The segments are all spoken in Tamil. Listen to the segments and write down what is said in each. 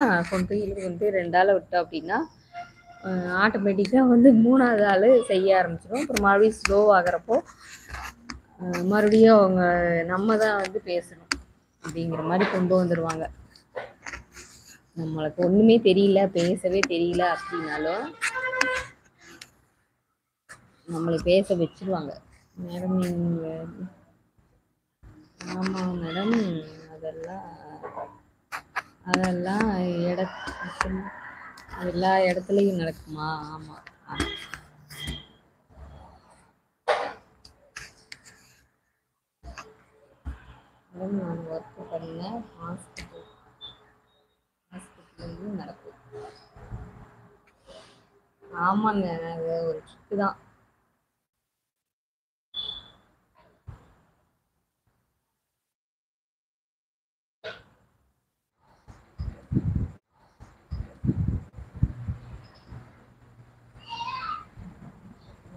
கொண்டு போய் இழுத்து கொண்டு போய் 2 ஆள விட்டோம் அப்படின்னா, ஆட்டோமேட்டிக்கா வந்து 3வது ஆளு செய்ய ஆரம்பிச்சுரும். அப்புறம் மறுபடியும் ஸ்லோ ஆகுறப்போ, மறுபடியும் அவங்க நம்ம தான் வந்து பேசணும். அப்படிங்கிற மாரி கொண்டு வந்துருவாங்க. நம்மளுக்கு ஒண்ணுமே தெரியல, பேசவே தெரியல அப்படின்னாலும், நம்மள பேச வச்சுருவாங்க. மேடம் நீங்க ஆமா மேடம். அதெல்லாம் அதெல்லாம் இடத்துல எல்லா இடத்துலயும் நடக்குமா? ஆமா. மேடம் நான் ஒர்க் பண்ண ஹாஸ்பிட்டல்லையும் நடக்கும். ஆமாங்க. அது ஒரு ட்ரிக்கு தான்.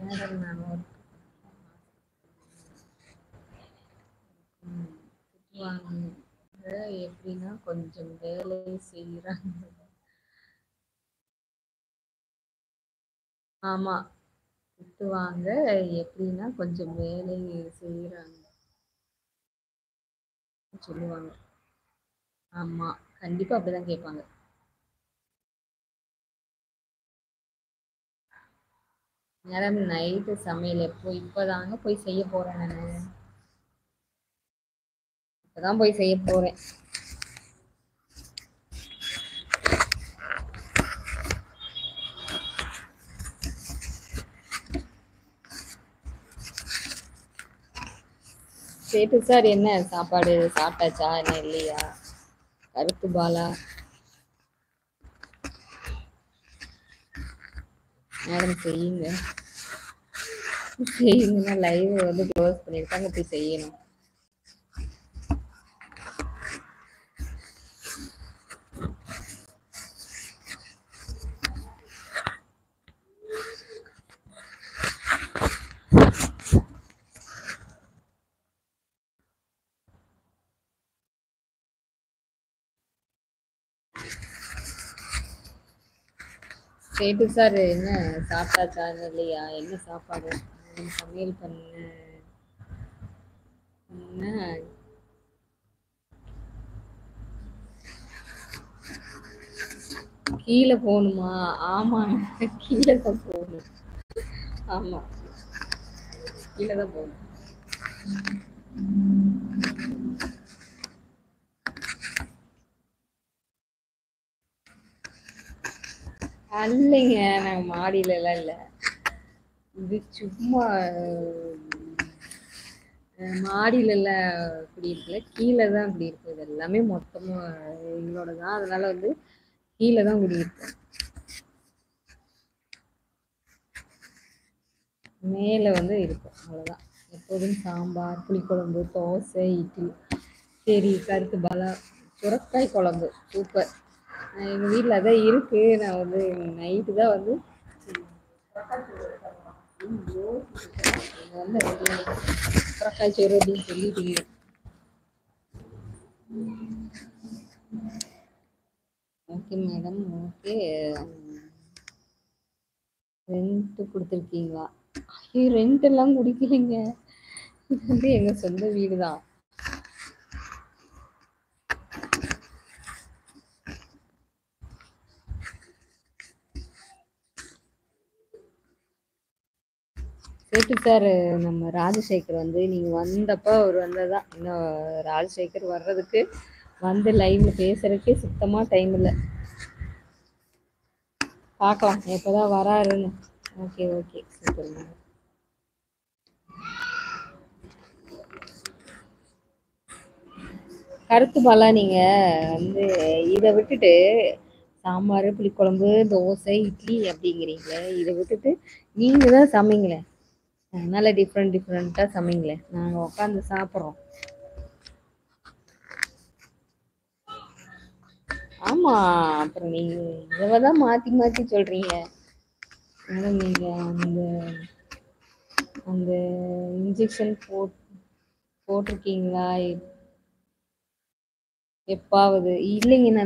மேடம் நான் ஒர்க் திட்டுவாங்க. எப்படின்னா கொஞ்சம் வேலை செய்றாங்க. ஆமா. திட்டுவாங்க. எப்படின்னா கொஞ்சம் வேலை செய்றாங்க சொல்லுவாங்க. ஆமா. கண்டிப்பா அப்படிதான் கேட்பாங்க. மேடம் நைட்டு சமையல் எப்போ? இப்பதாங்க போய் செய்ய போறேன் நானு. இப்பதான் போய் செய்ய போறேன். சேட்டு சார் என்ன சாப்பாடு சாப்பிட்டாச்சா? என்ன இல்லையா? கருப்பு பாலா மேடம் செய்யுங்க. செய்யுங்கன்னா லைவ் வந்து க்ளோஸ் பண்ணிருக்காங்க, போய் செய்யணும். சேட்டு சார் என்ன சாப்பிட்டாச்சா என்ன இல்லையா? என்ன சாப்பாடு? சமையல் பண்ண கீழே போகணுமா? ஆமாங்க. கீழே தான் போகணும். ஆமா, கீழே தான் போகணும். இல்லைங்க, நாங்க மாடியில எல்லாம் இல்ல. இது சும்மா மாடியில எல்லாம் குடியிருக்கல, கீழே தான் குடியிருக்கும். இது எல்லாமே மொத்தமா எங்களோட தான். அதனால வந்து கீழே தான் குடியிருக்கோம். மேலே வந்து இருக்கும் அவ்வளோதான். எப்போதும் சாம்பார், புளிக்குழம்பு, தோசை, இட்லி. சரி கருத்து பாலா, சுரக்காய் குழம்பு சூப்பர். எங்கள் வீட்டில் அதான் இருக்கு. நான் வந்து நைட்டு தான் வந்து வந்து சுரக்காய் சோறு அப்படின்னு சொல்லிட்டீங்க. Okay madam, okay. ரெண்ட் கொடுத்துருக்கீங்களா? ஐயோ, ரெண்ட் எல்லாம் குடிக்கலைங்க. இது வந்து எங்க சொந்த வீடு தான். சேட்டு சார், நம்ம ராஜசேகர் வந்து நீங்க வந்தப்ப அவர் வந்ததான். இன்னும் ராஜசேகர் வர்றதுக்கு வந்து லைவ்ல பேசுறதுக்கே சுத்தமா டைம் இல்லை. பார்க்கலாம் எப்போதான் வராருன்னு. Okay okay super madam. கருத்து பாலா, நீங்க வந்து இதை விட்டுட்டு சாம்பார், புளிக்குழம்பு, தோசை, இட்லி அப்படிங்கிறீங்களே, இதை விட்டுட்டு நீங்க தான் சமைங்களேன். நல்ல டிஃப்ரெண்ட்டாக சமைங்களேன். நாங்கள் உட்காந்து சாப்பிட்றோம். ஆமா, அப்புறம் நீங்க இதை தான் மாற்றி மாற்றி சொல்றீங்க மேடம். நீங்க அந்த அந்த இன்ஜெக்ஷன் போட்டிருக்கீங்களா எப்பாவது? இல்லைங்க.